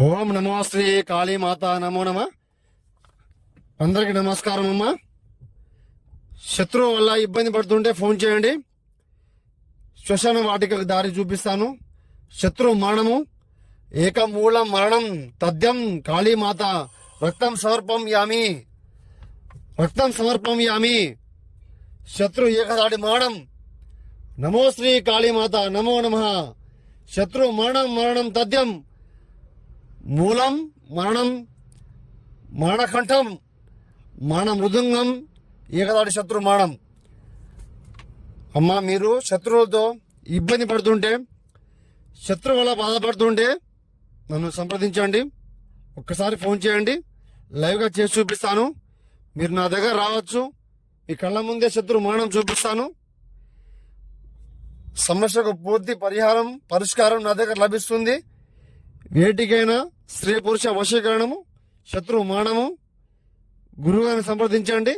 ఓం నమో శ్రీ కాళీమాత నమో నమ. అందరికి నమస్కారం అమ్మా. శత్రువు వల్ల ఇబ్బంది పడుతుంటే ఫోన్ చేయండి. శ్మశాన వాటికకు దారి చూపిస్తాను. శత్రువు మరణము ఏకమూలం మరణం తథ్యం కాళీమాత రక్తం సమర్పం యామి శత్రు ఏకదాడి మరణం. నమో శ్రీ కాళీమాత నమో నమ. శత్రు మరణం తథ్యం మూలం మరణం మరణకంఠం మరణ మృదంగం ఏకదాడి శత్రు మరణం. అమ్మా, మీరు శత్రువులతో ఇబ్బంది పడుతుంటే, శత్రువు వల్ల బాధపడుతుంటే నన్ను సంప్రదించండి. ఒక్కసారి ఫోన్ చేయండి, లైవ్గా చేసి చూపిస్తాను. మీరు నా దగ్గర రావచ్చు. మీ కళ్ళ ముందే శత్రు మరణం చూపిస్తాను. సమస్యకు పూర్తి పరిష్కారం నా దగ్గర లభిస్తుంది. వేటికైనా స్త్రీ పురుష వశీకరణము, శత్రు మరణము. గురువుగారిని సంప్రదించండి.